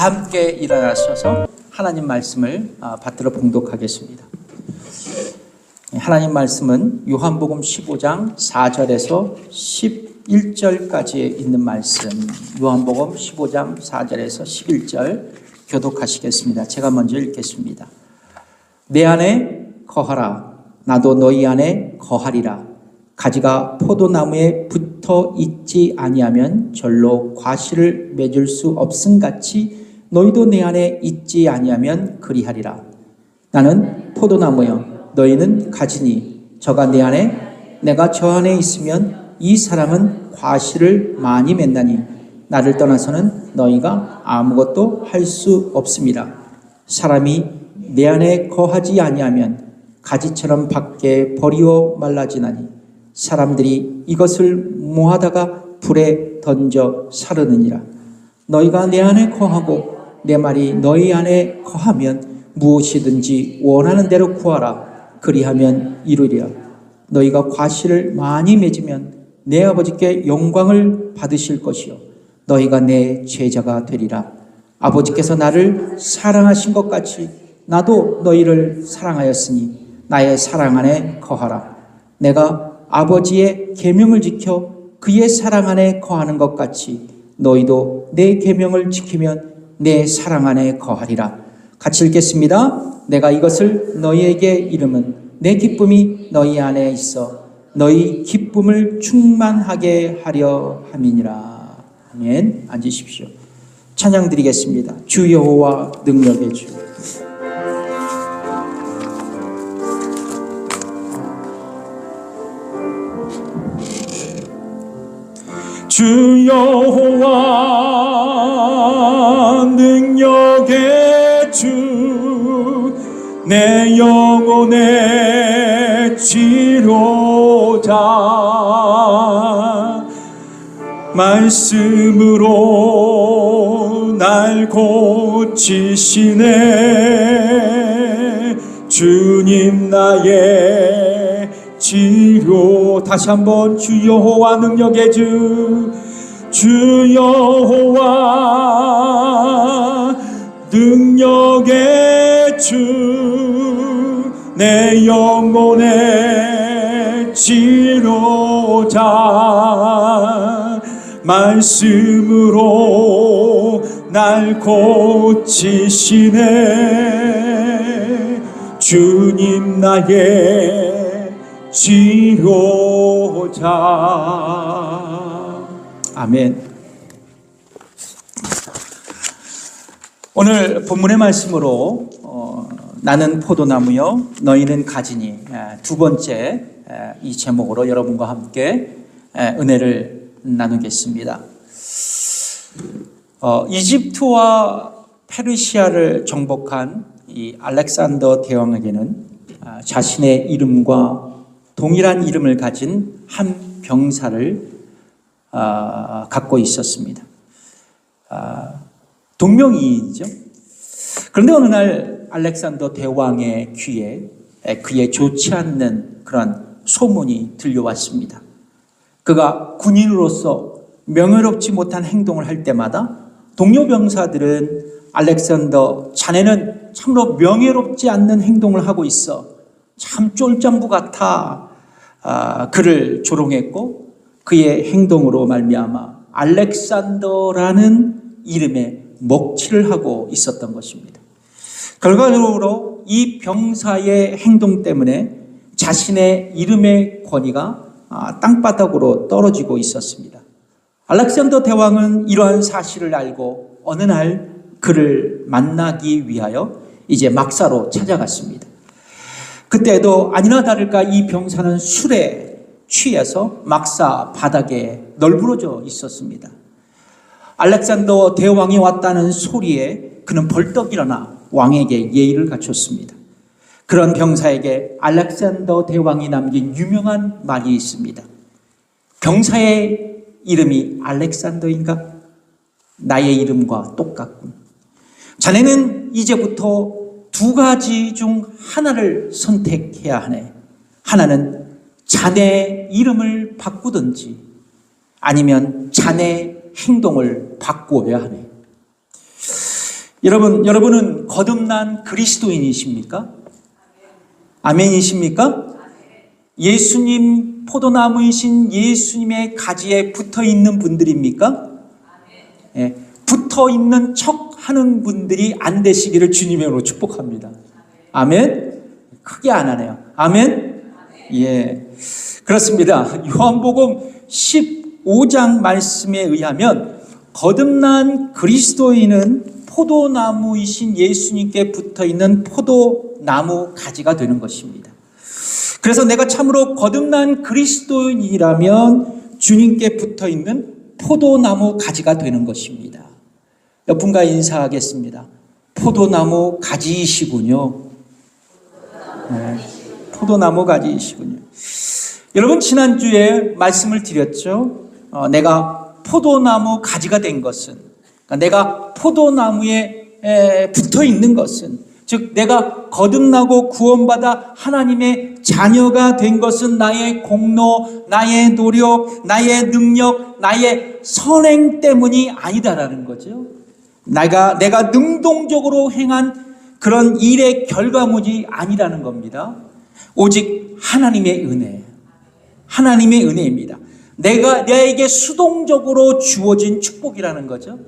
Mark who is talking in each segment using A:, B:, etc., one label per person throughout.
A: 다 함께 일어나셔서 하나님 말씀을 받들어 봉독하겠습니다. 하나님 말씀은 요한복음 15장 4절에서 11절까지 있는 말씀, 요한복음 15장 4절에서 11절 교독하시겠습니다. 제가 먼저 읽겠습니다. 내 안에 거하라. 나도 너희 안에 거하리라. 가지가 포도나무에 붙어 있지 아니하면 절로 과실을 맺을 수 없음같이 너희도 내 안에 있지 아니하면 그리하리라. 나는 포도나무여 너희는 가지니 저가 내 안에 내가 저 안에 있으면 이 사람은 과실을 많이 맺나니 나를 떠나서는 너희가 아무것도 할 수 없음이라. 사람이 내 안에 거하지 아니하면 가지처럼 밖에 버리어 말라지나니 사람들이 이것을 모아다가 불에 던져 사르느니라. 너희가 내 안에 거하고 내 말이 너희 안에 거하면 무엇이든지 원하는 대로 구하라. 그리하면 이루리라. 너희가 과실을 많이 맺으면 내 아버지께 영광을 받으실 것이요 너희가 내 제자가 되리라. 아버지께서 나를 사랑하신 것 같이 나도 너희를 사랑하였으니 나의 사랑 안에 거하라. 내가 아버지의 계명을 지켜 그의 사랑 안에 거하는 것 같이 너희도 내 계명을 지키면 내 사랑 안에 거하리라. 같이 읽겠습니다. 내가 이것을 너희에게 이름은 내 기쁨이 너희 안에 있어 너희 기쁨을 충만하게 하려 함이니라. 아멘. 앉으십시오. 찬양 드리겠습니다. 주 여호와 능력의 주. 주 여호와 능력의 주 내 영혼의 치료자 말씀으로 날 고치시네 주님 나의 치료. 다시 한번 주 여호와 능력의 주 여호와 능력의 주 내 영혼의 치료자 말씀으로 날 고치시네 주님 나의 치료자. 아멘. 오늘 본문의 말씀으로 나는 포도나무요 너희는 가지니 두 번째 이 제목으로 여러분과 함께 은혜를 나누겠습니다. 이집트와 페르시아를 정복한 이 알렉산더 대왕에게는 자신의 이름과 동일한 이름을 가진 한 병사를 갖고 있었습니다. 동명이인이죠. 그런데 어느 날 알렉산더 대왕의 귀에 그의 좋지 않는 그런 소문이 들려왔습니다. 그가 군인으로서 명예롭지 못한 행동을 할 때마다 동료 병사들은 알렉산더 자네는 참으로 명예롭지 않는 행동을 하고 있어 참 쫄장구 같아 그를 조롱했고 그의 행동으로 말미암아 알렉산더라는 이름에 먹칠을 하고 있었던 것입니다. 결과적으로 이 병사의 행동 때문에 자신의 이름의 권위가 땅바닥으로 떨어지고 있었습니다. 알렉산더 대왕은 이러한 사실을 알고 어느 날 그를 만나기 위하여 이제 막사로 찾아갔습니다. 그때도 아니나 다를까 이 병사는 술에 취해서 막사 바닥에 널브러져 있었습니다. 알렉산더 대왕이 왔다는 소리에 그는 벌떡 일어나 왕에게 예의를 갖췄습니다. 그런 병사에게 알렉산더 대왕이 남긴 유명한 말이 있습니다. 병사의 이름이 알렉산더인가? 나의 이름과 똑같군. 자네는 이제부터 두 가지 중 하나를 선택해야 하네. 하나는 자네 이름을 바꾸든지 아니면 자네 행동을 바꾸어야 하네. 여러분은 거듭난 그리스도인이십니까? 아멘이십니까? 예수님, 포도나무이신 예수님의 가지에 붙어 있는 분들입니까? 예, 붙어 있는 척 하는 분들이 안 되시기를 주님으로 축복합니다. 아멘? 크게 안 하네요. 아멘? 예. 그렇습니다. 요한복음 15장 말씀에 의하면 거듭난 그리스도인은 포도나무이신 예수님께 붙어 있는 포도나무 가지가 되는 것입니다. 그래서 내가 참으로 거듭난 그리스도인이라면 주님께 붙어 있는 포도나무 가지가 되는 것입니다. 옆분과 인사하겠습니다. 포도나무 가지이시군요. 네, 포도나무 가지이시군요. 여러분, 지난주에 말씀을 드렸죠. 내가 포도나무 가지가 된 것은, 그러니까 내가 포도나무에 붙어 있는 것은, 즉 내가 거듭나고 구원받아 하나님의 자녀가 된 것은 나의 공로, 나의 노력, 나의 능력, 나의 선행 때문이 아니다라는 거죠. 내가 능동적으로 행한 그런 일의 결과물이 아니라는 겁니다. 오직 하나님의 은혜, 하나님의 은혜입니다. 내게 수동적으로 주어진 축복이라는 거죠.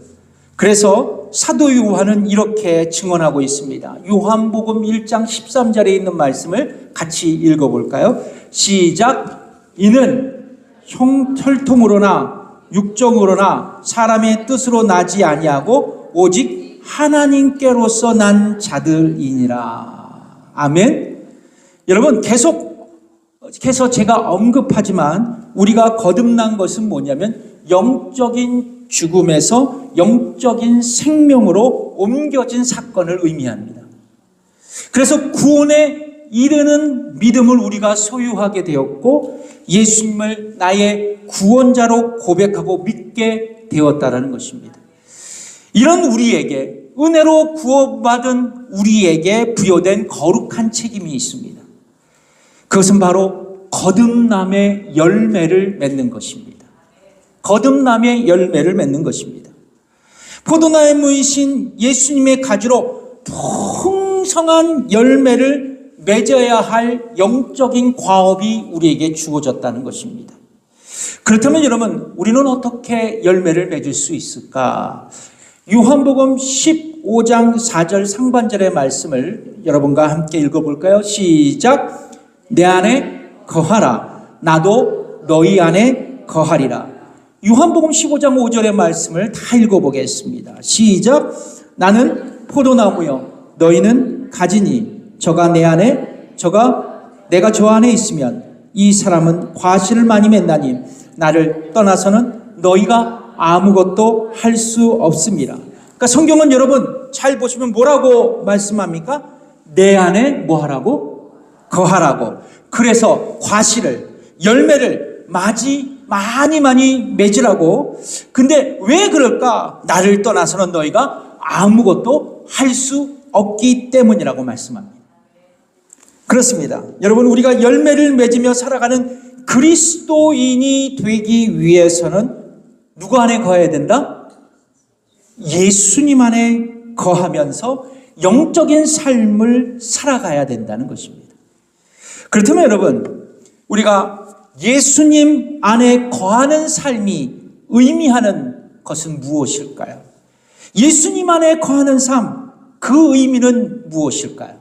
A: 그래서 사도 요한은 이렇게 증언하고 있습니다. 요한복음 1장 13절에 있는 말씀을 같이 읽어볼까요? 시작. 이는 혈통으로나 육정으로나 사람의 뜻으로 나지 아니하고 오직 하나님께로서 난 자들이니라. 아멘. 여러분, 계속해서 제가 언급하지만 우리가 거듭난 것은 뭐냐면 영적인 죽음에서 영적인 생명으로 옮겨진 사건을 의미합니다. 그래서 구원에 이르는 믿음을 우리가 소유하게 되었고 예수님을 나의 구원자로 고백하고 믿게 되었다라는 것입니다. 이런 우리에게, 은혜로 구원받은 우리에게 부여된 거룩한 책임이 있습니다. 그것은 바로 거듭남의 열매를 맺는 것입니다. 거듭남의 열매를 맺는 것입니다. 포도나무이신 예수님의 가지로 풍성한 열매를 맺어야 할 영적인 과업이 우리에게 주어졌다는 것입니다. 그렇다면 여러분, 우리는 어떻게 열매를 맺을 수 있을까? 요한복음 15장 4절 상반절의 말씀을 여러분과 함께 읽어볼까요? 시작. 내 안에 거하라. 나도 너희 안에 거하리라. 요한복음 15장 5절의 말씀을 다 읽어보겠습니다. 시작. 나는 포도나무요 너희는 가지니 저가 내 안에 내가 저 안에 있으면 이 사람은 과실을 많이 맺나니 나를 떠나서는 너희가 아무것도 할 수 없습니다. 그러니까 성경은 여러분 잘 보시면 뭐라고 말씀합니까? 내 안에 뭐 하라고? 거하라고. 그래서 과실을, 열매를 많이 맺으라고. 근데 왜 그럴까? 나를 떠나서는 너희가 아무것도 할 수 없기 때문이라고 말씀합니다. 그렇습니다. 여러분, 우리가 열매를 맺으며 살아가는 그리스도인이 되기 위해서는 누구 안에 거해야 된다? 예수님 안에 거하면서 영적인 삶을 살아가야 된다는 것입니다. 그렇다면 여러분, 우리가 예수님 안에 거하는 삶이 의미하는 것은 무엇일까요? 예수님 안에 거하는 삶, 그 의미는 무엇일까요?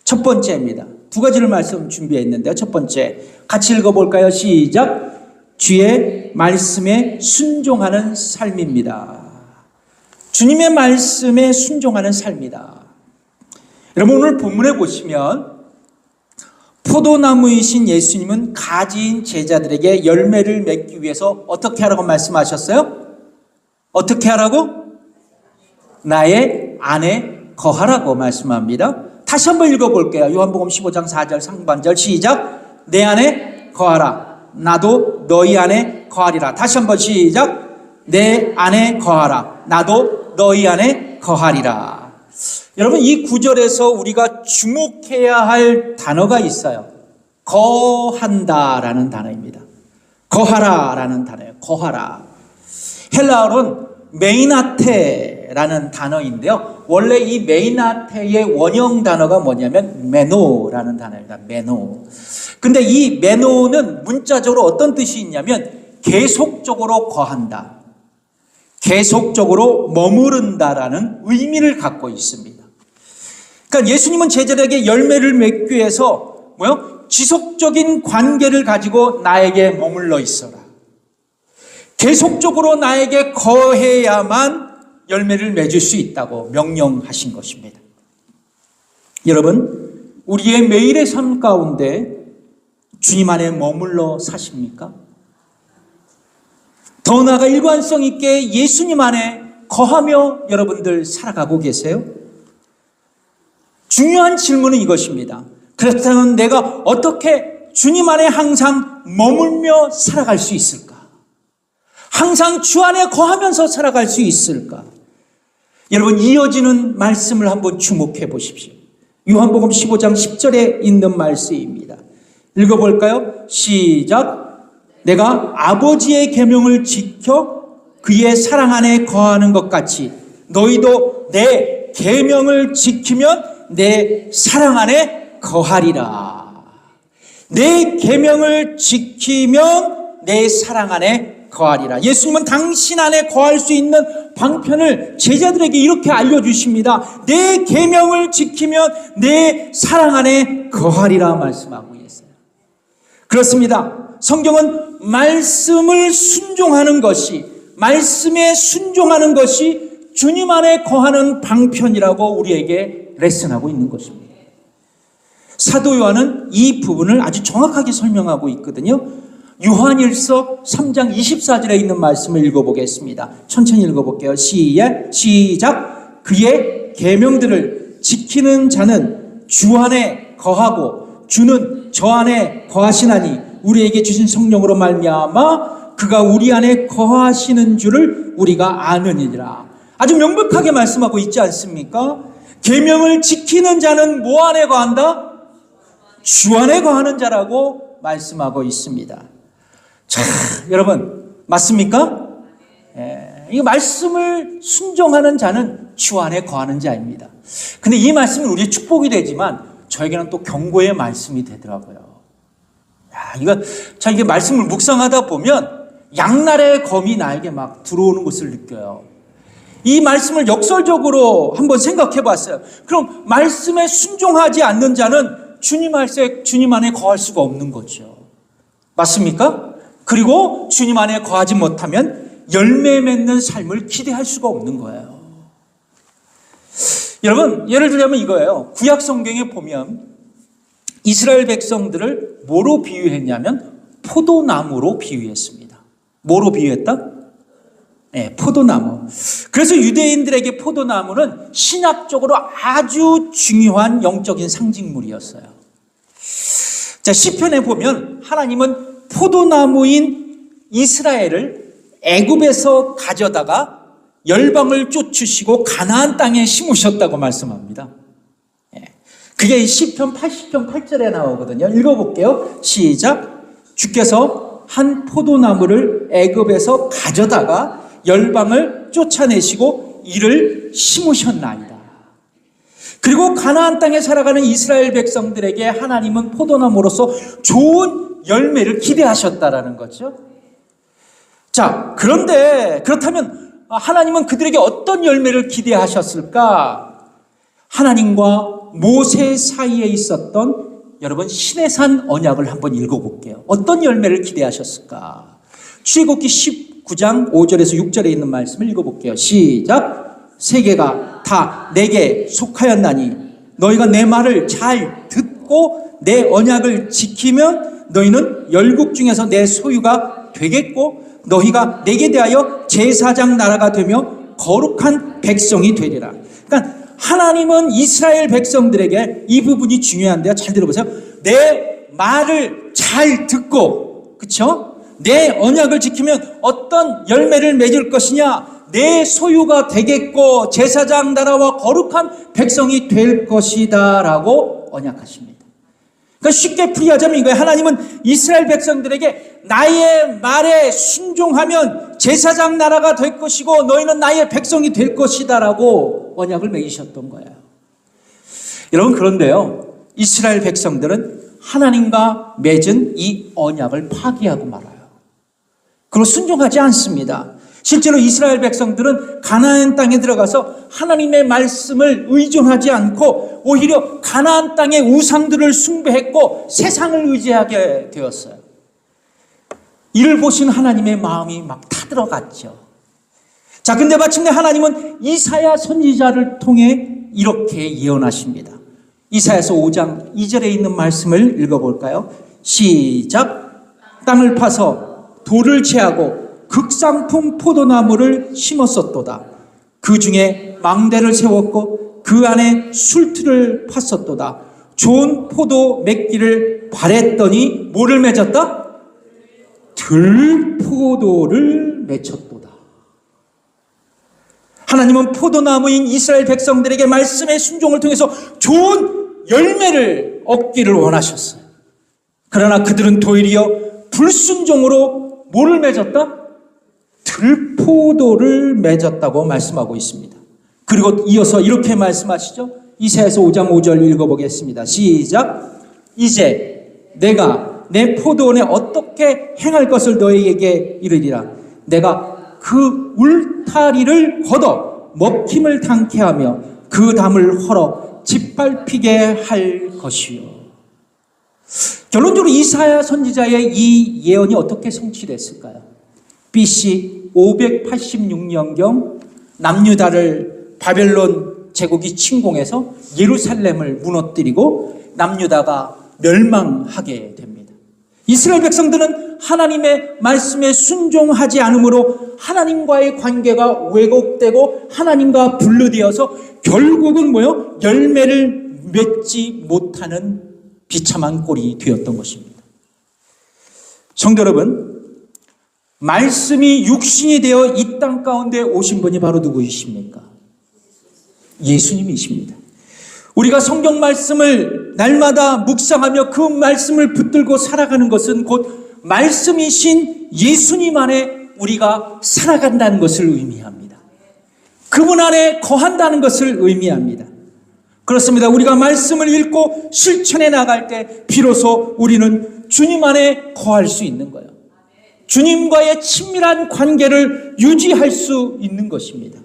A: 첫 번째입니다. 두 가지를 말씀 준비했는데요. 첫 번째, 같이 읽어볼까요? 시작. 주의 말씀에 순종하는 삶입니다. 주님의 말씀에 순종하는 삶이다. 여러분, 오늘 본문에 보시면 포도나무이신 예수님은 가지인 제자들에게 열매를 맺기 위해서 어떻게 하라고 말씀하셨어요? 어떻게 하라고? 나의 안에 거하라고 말씀합니다. 다시 한번 읽어볼게요. 요한복음 15장 4절 상반절 시작. 내 안에 거하라. 나도 너희 안에 거하리라. 다시 한번 시작. 내 안에 거하라. 나도 너희 안에 거하리라. 여러분, 이 구절에서 우리가 주목해야 할 단어가 있어요. 거한다라는 단어입니다. 거하라라는 단어예요. 거하라. 헬라어로는 메이나테라는 메이나테라는 단어인데요. 원래 이 메이나테의 원형 단어가 뭐냐면 메노라는 단어입니다. 메노. 근데 이 메노는 문자적으로 어떤 뜻이 있냐면 계속적으로 거한다, 계속적으로 머무른다라는 의미를 갖고 있습니다. 그러니까 예수님은 제자들에게 열매를 맺기 위해서 지속적인 관계를 가지고 나에게 머물러 있어라, 계속적으로 나에게 거해야만 열매를 맺을 수 있다고 명령하신 것입니다. 여러분, 우리의 매일의 삶 가운데 주님 안에 머물러 사십니까? 더 나아가 일관성 있게 예수님 안에 거하며 여러분들 살아가고 계세요? 중요한 질문은 이것입니다. 그렇다면 내가 어떻게 주님 안에 항상 머물며 살아갈 수 있을까? 항상 주 안에 거하면서 살아갈 수 있을까? 여러분, 이어지는 말씀을 한번 주목해 보십시오. 요한복음 15장 10절에 있는 말씀입니다. 읽어볼까요? 시작. 내가 아버지의 계명을 지켜 그의 사랑 안에 거하는 것 같이 너희도 내 계명을 지키면 내 사랑 안에 거하리라. 내 계명을 지키면 내 사랑 안에 거하리라. 예수님은 당신 안에 거할 수 있는 방편을 제자들에게 이렇게 알려주십니다. 내 계명을 지키면 내 사랑 안에 거하리라 말씀하고 있어요. 그렇습니다. 성경은 말씀을 순종하는 것이, 말씀에 순종하는 것이 주님 안에 거하는 방편이라고 우리에게 레슨하고 있는 것입니다. 사도 요한은 이 부분을 아주 정확하게 설명하고 있거든요. 요한일서 3장 24절에 있는 말씀을 읽어보겠습니다. 천천히 읽어볼게요. 시작. 그의 계명들을 지키는 자는 주 안에 거하고 주는 저 안에 거하시나니 우리에게 주신 성령으로 말미암아 그가 우리 안에 거하시는 줄을 우리가 아느니라. 아주 명백하게 말씀하고 있지 않습니까? 계명을 지키는 자는 뭐 안에 거한다? 주 안에 거하는 자라고 말씀하고 있습니다. 자, 여러분, 맞습니까? 이 말씀을 순종하는 자는 주 안에 거하는 자입니다. 근데 이 말씀은 우리의 축복이 되지만 저에게는 또 경고의 말씀이 되더라고요. 이게 말씀을 묵상하다 보면 양날의 검이 나에게 막 들어오는 것을 느껴요. 이 말씀을 역설적으로 한번 생각해 봤어요. 그럼 말씀에 순종하지 않는 자는 주님 안에 거할 수가 없는 거죠. 맞습니까? 그리고 주님 안에 거하지 못하면 열매 맺는 삶을 기대할 수가 없는 거예요. 여러분, 예를 들자면 이거예요. 구약 성경에 보면 이스라엘 백성들을 뭐로 비유했냐면 포도나무로 비유했습니다. 뭐로 비유했다? 네, 포도나무. 그래서 유대인들에게 포도나무는 신학적으로 아주 중요한 영적인 상징물이었어요. 자, 시편에 보면 하나님은 포도나무인 이스라엘을 애굽에서 가져다가 열방을 쫓으시고 가나안 땅에 심으셨다고 말씀합니다. 그게 시편 80편 8절에 나오거든요. 읽어볼게요. 시작. 주께서 한 포도나무를 애굽에서 가져다가 열방을 쫓아내시고 이를 심으셨나이다. 그리고 가나안 땅에 살아가는 이스라엘 백성들에게 하나님은 포도나무로서 좋은 열매를 기대하셨다라는 거죠. 자, 그렇다면 하나님은 그들에게 어떤 열매를 기대하셨을까? 하나님과 모세 사이에 있었던 여러분 시내산 언약을 한번 읽어볼게요. 어떤 열매를 기대하셨을까? 출애굽기 19장 5절에서 6절에 있는 말씀을 읽어볼게요. 시작. 세계가 다 내게 속하였나니 너희가 내 말을 잘 듣고 내 언약을 지키면 너희는 열국 중에서 내 소유가 되겠고 너희가 내게 대하여 제사장 나라가 되며 거룩한 백성이 되리라. 그러니까 하나님은 이스라엘 백성들에게 이 부분이 중요한데요. 잘 들어보세요. 내 말을 잘 듣고, 그렇죠? 내 언약을 지키면 어떤 열매를 맺을 것이냐? 내 소유가 되겠고 제사장 나라와 거룩한 백성이 될 것이다 라고 언약하십니다. 그러니까 쉽게 풀이하자면 이거예요. 하나님은 이스라엘 백성들에게 나의 말에 순종하면 제사장 나라가 될 것이고 너희는 나의 백성이 될 것이다라고 언약을 맺으셨던 거예요. 여러분, 그런데요, 이스라엘 백성들은 하나님과 맺은 이 언약을 파기하고 말아요. 그리고 순종하지 않습니다. 실제로 이스라엘 백성들은 가나안 땅에 들어가서 하나님의 말씀을 의존하지 않고 오히려 가나안 땅의 우상들을 숭배했고 세상을 의지하게 되었어요. 이를 보신 하나님의 마음이 막 타들어갔죠. 자, 근데 마침내 하나님은 이사야 선지자를 통해 이렇게 예언하십니다. 이사야서 5장 2절에 있는 말씀을 읽어볼까요? 시작. 땅을 파서 돌을 채하고 극상품 포도나무를 심었었도다. 그 중에 망대를 세웠고 그 안에 술틀을 팠었도다. 좋은 포도 맺기를 바랬더니 뭐를 맺었다? 들포도를 맺혔도다. 하나님은 포도나무인 이스라엘 백성들에게 말씀의 순종을 통해서 좋은 열매를 얻기를 원하셨어요. 그러나 그들은 도리어 불순종으로 뭐를 맺었다? 들포도를 맺었다고 말씀하고 있습니다. 그리고 이어서 이렇게 말씀하시죠. 이사야서 5장 5절 읽어보겠습니다. 시작. 이제 내가 내 포도원에 어떻게 행할 것을 너희에게 이르리라. 내가 그 울타리를 걷어 먹힘을 당케 하며 그 담을 헐어 짓밟히게 할 것이요. 결론적으로 이사야 선지자의 이 예언이 어떻게 성취됐을까요? BC 586년경 남유다를 바벨론 제국이 침공해서 예루살렘을 무너뜨리고 남유다가 멸망하게 됩니다. 이스라엘 백성들은 하나님의 말씀에 순종하지 않으므로 하나님과의 관계가 왜곡되고 하나님과 분리되어서 결국은 뭐요? 열매를 맺지 못하는 비참한 꼴이 되었던 것입니다. 성도 여러분, 말씀이 육신이 되어 이 땅 가운데 오신 분이 바로 누구이십니까? 예수님이십니다. 우리가 성경 말씀을 날마다 묵상하며 그 말씀을 붙들고 살아가는 것은 곧 말씀이신 예수님 안에 우리가 살아간다는 것을 의미합니다. 그분 안에 거한다는 것을 의미합니다. 그렇습니다. 우리가 말씀을 읽고 실천해 나갈 때 비로소 우리는 주님 안에 거할 수 있는 거예요. 주님과의 친밀한 관계를 유지할 수 있는 것입니다.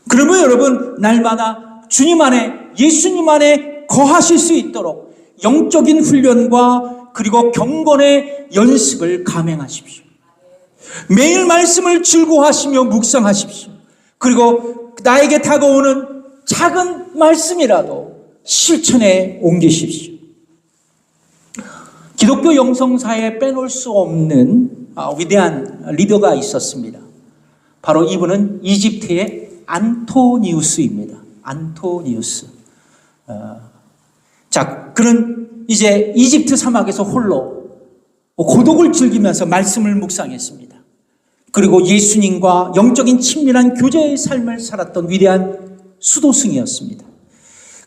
A: 그러면 여러분, 날마다 주님 안에, 예수님 안에 거하실 수 있도록 영적인 훈련과 그리고 경건의 연습을 감행하십시오. 매일 말씀을 즐거워하시며 묵상하십시오. 그리고 나에게 다가오는 작은 말씀이라도 실천에 옮기십시오. 기독교 영성사에 빼놓을 수 없는 위대한 리더가 있었습니다. 바로 이분은 이집트의 안토니우스입니다. 안토니우스. 자, 그는 이제 이집트 사막에서 홀로 고독을 즐기면서 말씀을 묵상했습니다. 그리고 예수님과 영적인 친밀한 교제의 삶을 살았던 위대한 수도승이었습니다.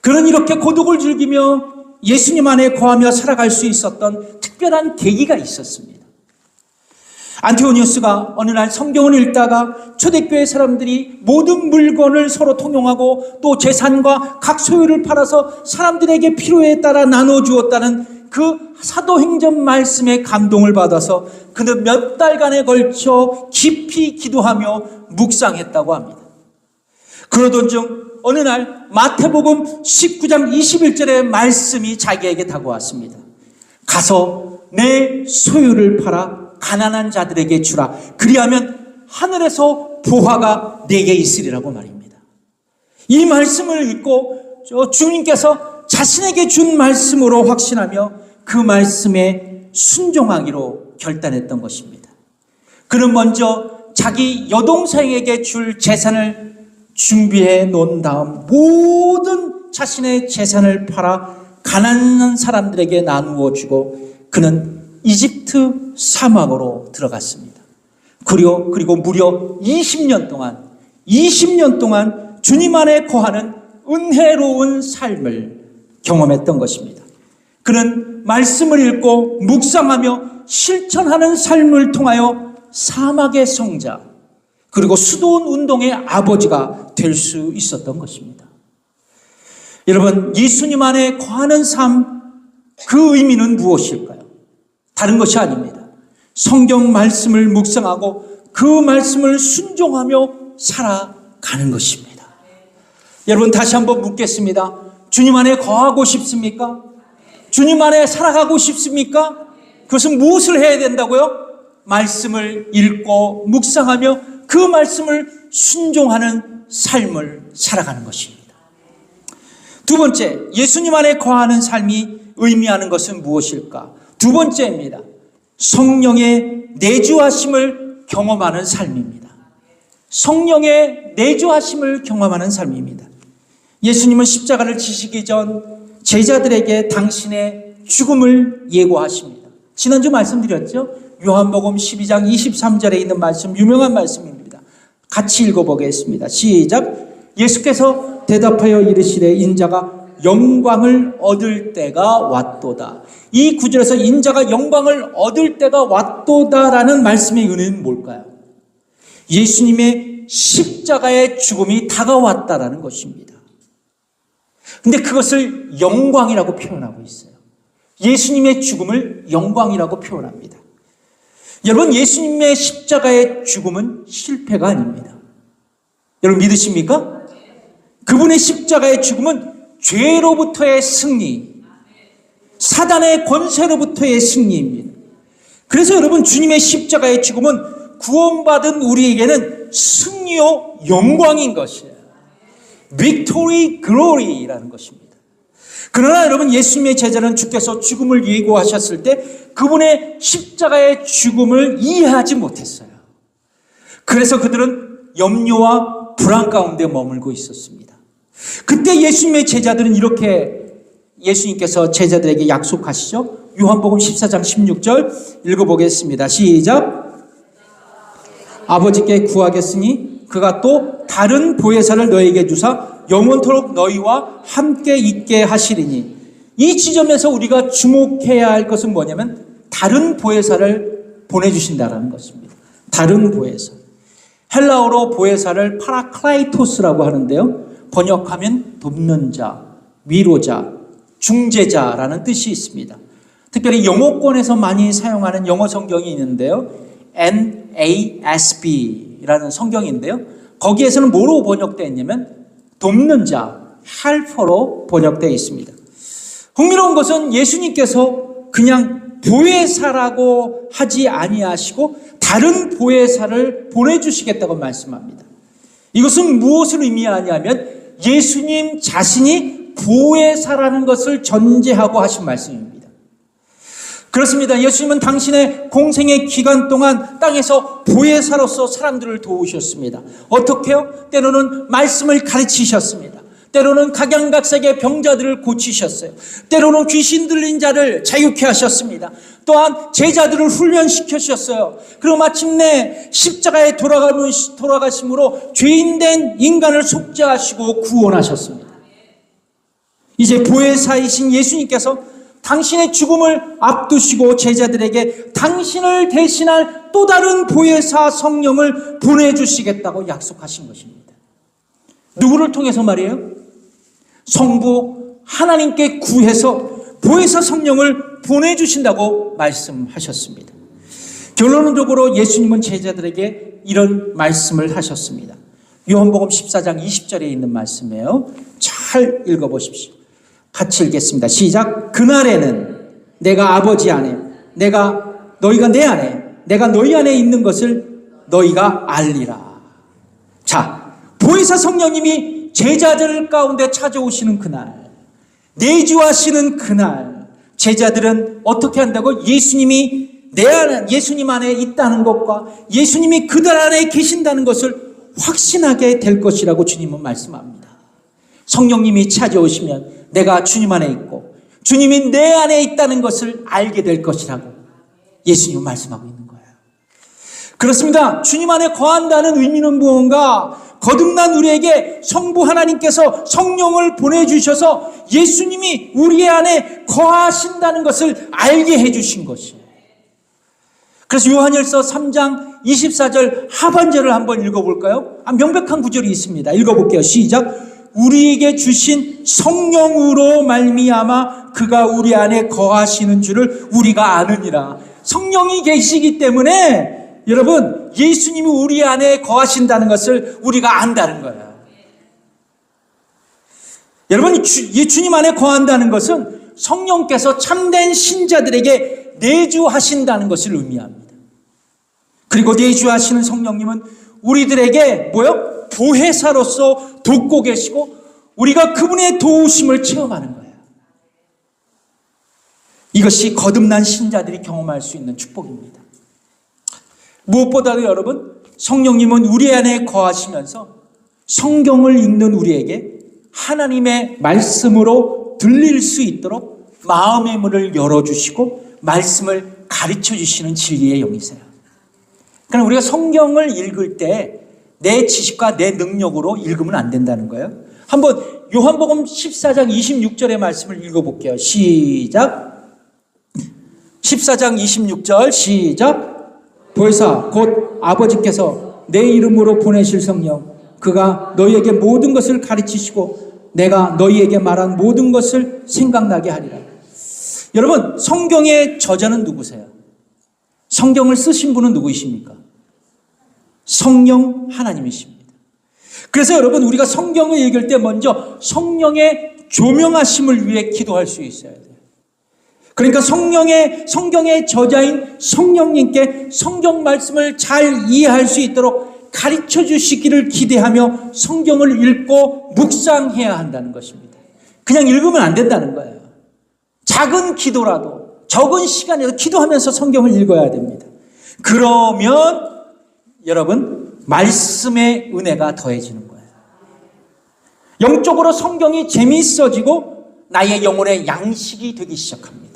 A: 그는 이렇게 고독을 즐기며 예수님 안에 거하며 살아갈 수 있었던 특별한 계기가 있었습니다. 안티오니우스가 어느 날 성경을 읽다가 초대교회 사람들이 모든 물건을 서로 통용하고 또 재산과 각 소유를 팔아서 사람들에게 필요에 따라 나눠주었다는 그 사도행전 말씀에 감동을 받아서 그는 몇 달간에 걸쳐 깊이 기도하며 묵상했다고 합니다. 그러던 중 어느 날 마태복음 19장 21절의 말씀이 자기에게 다가왔습니다. 가서 내 소유를 팔아 가난한 자들에게 주라. 그리하면 하늘에서 보화가 내게 있으리라고 말입니다. 이 말씀을 읽고 주님께서 자신에게 준 말씀으로 확신하며 그 말씀에 순종하기로 결단했던 것입니다. 그는 먼저 자기 여동생에게 줄 재산을 준비해 놓은 다음 모든 자신의 재산을 팔아 가난한 사람들에게 나누어 주고 그는 이집트 사막으로 들어갔습니다. 그리고 무려 20년 동안 주님 안에 거하는 은혜로운 삶을 경험했던 것입니다. 그는 말씀을 읽고 묵상하며 실천하는 삶을 통하여 사막의 성자, 그리고 수도원 운동의 아버지가 될 수 있었던 것입니다. 여러분, 예수님 안에 거하는 삶, 그 의미는 무엇일까요? 다른 것이 아닙니다. 성경 말씀을 묵상하고 그 말씀을 순종하며 살아가는 것입니다. 여러분, 다시 한번 묻겠습니다. 주님 안에 거하고 싶습니까? 주님 안에 살아가고 싶습니까? 그것은 무엇을 해야 된다고요? 말씀을 읽고 묵상하며 그 말씀을 순종하는 삶을 살아가는 것입니다. 두 번째, 예수님 안에 거하는 삶이 의미하는 것은 무엇일까? 두 번째입니다. 성령의 내주하심을 경험하는 삶입니다. 성령의 내주하심을 경험하는 삶입니다. 예수님은 십자가를 지시기 전 제자들에게 당신의 죽음을 예고하십니다. 지난주 말씀드렸죠? 요한복음 12장 23절에 있는 말씀, 유명한 말씀입니다. 같이 읽어보겠습니다. 시작. 예수께서 대답하여 이르시되 인자가 영광을 얻을 때가 왔도다. 이 구절에서 인자가 영광을 얻을 때가 왔도다라는 말씀의 은혜는 뭘까요? 예수님의 십자가의 죽음이 다가왔다라는 것입니다. 근데 그것을 영광이라고 표현하고 있어요. 예수님의 죽음을 영광이라고 표현합니다. 여러분, 예수님의 십자가의 죽음은 실패가 아닙니다. 여러분 믿으십니까? 그분의 십자가의 죽음은 죄로부터의 승리, 사단의 권세로부터의 승리입니다. 그래서 여러분, 주님의 십자가의 죽음은 구원받은 우리에게는 승리요 영광인 것이에요. Victory, Glory라는 것입니다. 그러나 여러분, 예수님의 제자는 주께서 죽음을 예고하셨을 때 그분의 십자가의 죽음을 이해하지 못했어요. 그래서 그들은 염려와 불안 가운데 머물고 있었습니다. 그때 예수님의 제자들은 이렇게 예수님께서 제자들에게 약속하시죠. 요한복음 14장 16절 읽어보겠습니다. 시작. 아버지께 구하겠으니 그가 또 다른 보혜사를 너에게 주사 영원토록 너희와 함께 있게 하시리니. 이 지점에서 우리가 주목해야 할 것은 뭐냐면 다른 보혜사를 보내주신다는 것입니다. 다른 보혜사. 헬라어로 보혜사를 파라클라이토스라고 하는데요. 번역하면 돕는 자, 위로자, 중재자라는 뜻이 있습니다. 특별히 영어권에서 많이 사용하는 영어 성경이 있는데요. NASB라는 성경인데요. 거기에서는 뭐로 번역되어 있냐면 돕는 자, helper로 번역되어 있습니다. 흥미로운 것은 예수님께서 그냥 보혜사라고 하지 아니하시고 다른 보혜사를 보내주시겠다고 말씀합니다. 이것은 무엇을 의미하냐면 예수님 자신이 보혜사라는 것을 전제하고 하신 말씀입니다. 그렇습니다. 예수님은 당신의 공생의 기간 동안 땅에서 보혜사로서 사람들을 도우셨습니다. 어떻게요? 때로는 말씀을 가르치셨습니다. 때로는 각양각색의 병자들을 고치셨어요. 때로는 귀신 들린 자를 자유케 하셨습니다. 또한 제자들을 훈련시키셨어요. 그리고 마침내 십자가에 돌아가심으로 죄인된 인간을 속죄하시고 구원하셨습니다. 이제 보혜사이신 예수님께서 당신의 죽음을 앞두시고 제자들에게 당신을 대신할 또 다른 보혜사 성령을 보내주시겠다고 약속하신 것입니다. 누구를 통해서 말이에요? 성부 하나님께 구해서 보혜사 성령을 보내주신다고 말씀하셨습니다. 결론적으로 예수님은 제자들에게 이런 말씀을 하셨습니다. 요한복음 14장 20절에 있는 말씀이에요. 잘 읽어보십시오. 같이 읽겠습니다. 시작. 그날에는 내가 아버지 안에, 너희가 내 안에, 내가 너희 안에 있는 것을 너희가 알리라. 자, 보혜사 성령님이 제자들 가운데 찾아오시는 그날, 내주하시는 그날, 제자들은 어떻게 한다고? 예수님이 예수님 안에 있다는 것과 예수님이 그들 안에 계신다는 것을 확신하게 될 것이라고 주님은 말씀합니다. 성령님이 찾아오시면 내가 주님 안에 있고 주님이 내 안에 있다는 것을 알게 될 것이라고 예수님은 말씀하고 있는 거예요. 그렇습니다. 주님 안에 거한다는 의미는 무언가? 거듭난 우리에게 성부 하나님께서 성령을 보내주셔서 예수님이 우리 안에 거하신다는 것을 알게 해주신 것이에요. 그래서 요한일서 3장 24절 하반절을 한번 읽어볼까요? 명백한 구절이 있습니다. 읽어볼게요. 시작. 우리에게 주신 성령으로 말미암아 그가 우리 안에 거하시는 줄을 우리가 아느니라. 성령이 계시기 때문에 여러분, 예수님이 우리 안에 거하신다는 것을 우리가 안다는 거예요. 여러분, 주님 안에 거한다는 것은 성령께서 참된 신자들에게 내주하신다는 것을 의미합니다. 그리고 내주하시는 성령님은 우리들에게 보혜사로서 돕고 계시고 우리가 그분의 도우심을 체험하는 거예요. 이것이 거듭난 신자들이 경험할 수 있는 축복입니다. 무엇보다도 여러분, 성령님은 우리 안에 거하시면서 성경을 읽는 우리에게 하나님의 말씀으로 들릴 수 있도록 마음의 문을 열어주시고 말씀을 가르쳐주시는 진리의 영이세요. 그러니까 우리가 성경을 읽을 때 내 지식과 내 능력으로 읽으면 안 된다는 거예요. 한번 요한복음 14장 26절의 말씀을 읽어볼게요. 시작. 14장 26절 시작. 보혜사 곧 아버지께서 내 이름으로 보내실 성령 그가 너희에게 모든 것을 가르치시고 내가 너희에게 말한 모든 것을 생각나게 하리라. 여러분, 성경의 저자는 누구세요? 성경을 쓰신 분은 누구이십니까? 성령 하나님이십니다. 그래서 여러분, 우리가 성경을 읽을 때 먼저 성령의 조명하심을 위해 기도할 수 있어야 돼요. 그러니까 성경의 저자인 성령님께 성경 말씀을 잘 이해할 수 있도록 가르쳐 주시기를 기대하며 성경을 읽고 묵상해야 한다는 것입니다. 그냥 읽으면 안 된다는 거예요. 작은 기도라도 적은 시간에도 기도하면서 성경을 읽어야 됩니다. 그러면 여러분, 말씀의 은혜가 더해지는 거예요. 영적으로 성경이 재미있어지고 나의 영혼의 양식이 되기 시작합니다.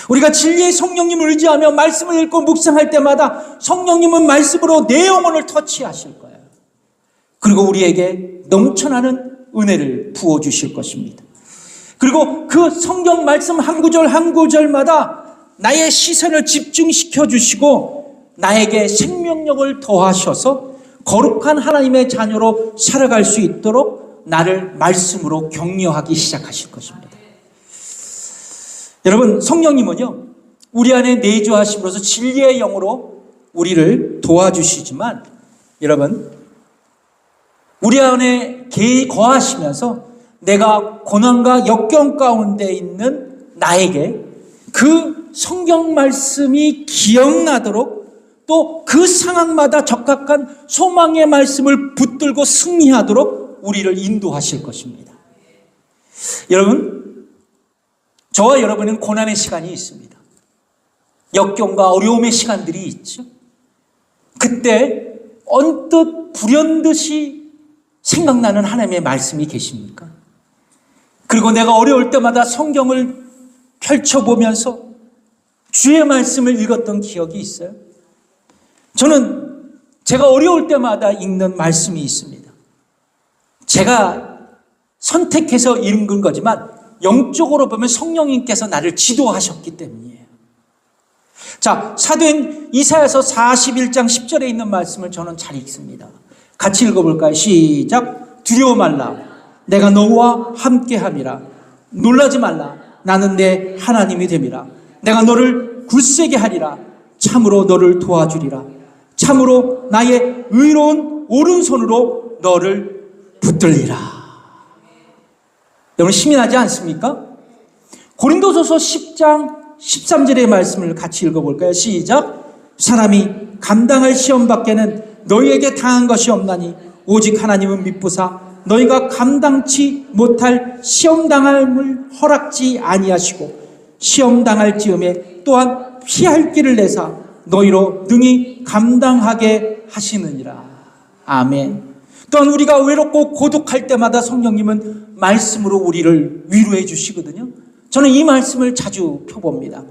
A: 우리가 진리의 성령님을 의지하며 말씀을 읽고 묵상할 때마다 성령님은 말씀으로 내 영혼을 터치하실 거예요. 그리고 우리에게 넘쳐나는 은혜를 부어주실 것입니다. 그리고 그 성경 말씀 한 구절 한 구절마다 나의 시선을 집중시켜 주시고 나에게 생명력을 더하셔서 거룩한 하나님의 자녀로 살아갈 수 있도록 나를 말씀으로 격려하기 시작하실 것입니다. 여러분, 성령님은요, 우리 안에 내주하심으로써 진리의 영으로 우리를 도와주시지만 여러분, 우리 안에 거하시면서 내가 고난과 역경 가운데 있는 나에게 그 성경 말씀이 기억나도록 또 그 상황마다 적합한 소망의 말씀을 붙들고 승리하도록 우리를 인도하실 것입니다. 여러분, 저와 여러분은 고난의 시간이 있습니다. 역경과 어려움의 시간들이 있죠. 그때 언뜻 불현듯이 생각나는 하나님의 말씀이 계십니까? 그리고 내가 어려울 때마다 성경을 펼쳐보면서 주의 말씀을 읽었던 기억이 있어요. 저는 제가 어려울 때마다 읽는 말씀이 있습니다. 제가 선택해서 읽은 거지만 영적으로 보면 성령님께서 나를 지도하셨기 때문이에요. 자, 사도행 이사야서 41장 10절에 있는 말씀을 저는 잘 읽습니다. 같이 읽어볼까요? 시작. 두려워 말라. 내가 너와 함께함이라. 놀라지 말라. 나는 내 하나님이 됨이라. 내가 너를 굳세게 하리라. 참으로 너를 도와주리라. 참으로 나의 의로운 오른손으로 너를 붙들리라. 여러분, 힘이 나지 않습니까? 고린도서서 10장 13절의 말씀을 같이 읽어볼까요? 시작. 사람이 감당할 시험 밖에는 너희에게 당한 것이 없나니 오직 하나님은 미쁘사 너희가 감당치 못할 시험 당함을 허락지 아니하시고 시험 당할 즈음에 또한 피할 길을 내사 너희로 능히 감당하게 하시느니라. 아멘. 또한 우리가 외롭고 고독할 때마다 성령님은 말씀으로 우리를 위로해 주시거든요. 저는 이 말씀을 자주 펴봅니다.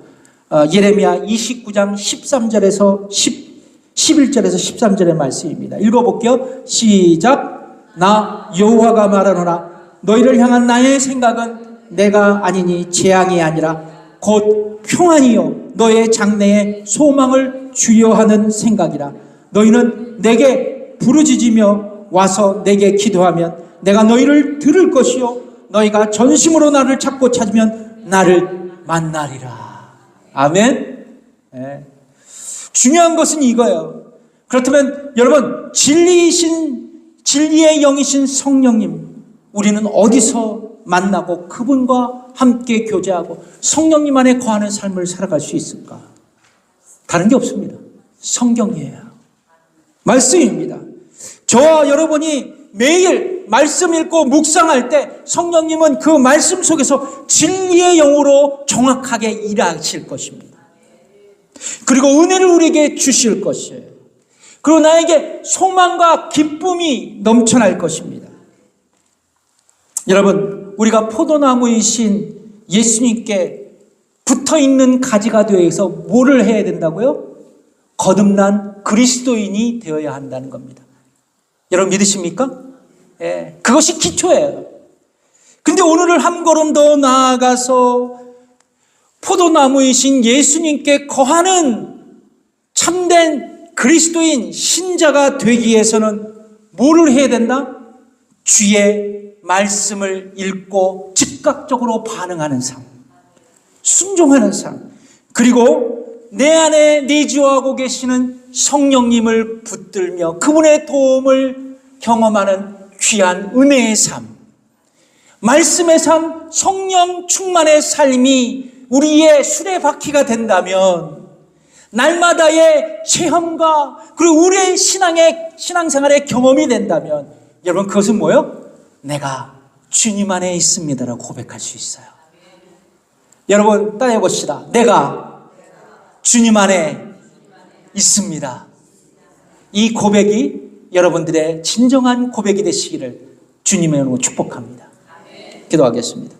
A: 예레미야 29장 13절에서 11절에서 13절의 말씀입니다. 읽어볼게요. 시작. 나 여호와가 말하노라. 너희를 향한 나의 생각은 내가 아니니 재앙이 아니라 곧 평안이요 너의 장래에 소망을 주여 하는 생각이라. 너희는 내게 부르짖으며 와서 내게 기도하면 내가 너희를 들을 것이요 너희가 전심으로 나를 찾고 찾으면 나를 만나리라. 아멘. 네. 중요한 것은 이거예요. 그렇다면 여러분, 진리의 영이신 성령님, 우리는 어디서 만나고 그분과 함께 교제하고 성령님 안에 거하는 삶을 살아갈 수 있을까? 다른 게 없습니다. 성경이에요. 말씀입니다. 저와 여러분이 매일 말씀 읽고 묵상할 때 성령님은 그 말씀 속에서 진리의 영으로 정확하게 일하실 것입니다. 그리고 은혜를 우리에게 주실 것이에요. 그리고 나에게 소망과 기쁨이 넘쳐날 것입니다. 여러분, 우리가 포도나무이신 예수님께 붙어있는 가지가 되어서 뭐를 해야 된다고요? 거듭난 그리스도인이 되어야 한다는 겁니다. 여러분 믿으십니까? 예, 그것이 기초예요. 근데 오늘을 한 걸음 더 나아가서 포도나무이신 예수님께 거하는 참된 그리스도인 신자가 되기 위해서는 뭐를 해야 된다? 주의 말씀을 읽고 즉각적으로 반응하는 삶, 순종하는 삶, 그리고 내 안에 내주하고 계시는 성령님을 붙들며 그분의 도움을 경험하는 귀한 은혜의 삶, 말씀의 삶, 성령 충만의 삶이 우리의 수레바퀴가 된다면 날마다의 체험과 그리고 우리의 신앙생활의 경험이 된다면 여러분 그것은 뭐예요? 내가 주님 안에 있습니다라고 고백할 수 있어요. 여러분 따라해봅시다. 내가 주님 안에 있습니다. 이 고백이 여러분들의 진정한 고백이 되시기를 주님의 이름으로 축복합니다. 기도하겠습니다.